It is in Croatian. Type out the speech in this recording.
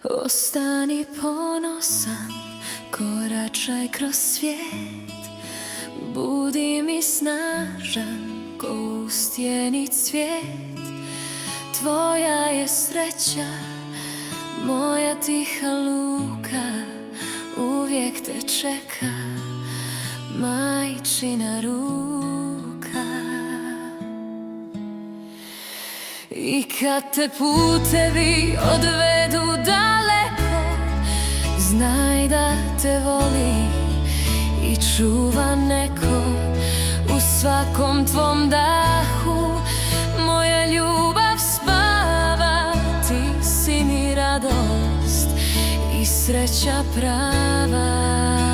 Ostani ponosan, koračaj kroz svijet. Budi mi snažan, ko u stijeni cvijet. Tvoja je sreća, moja tiha luka, uvijek te čeka majčina ruka. I kad te putevi odvedu daleko, znaj da te voli i čuva neko. U svakom tvom dahu moja ljubav spava. Ti si mi radost i sreća prava.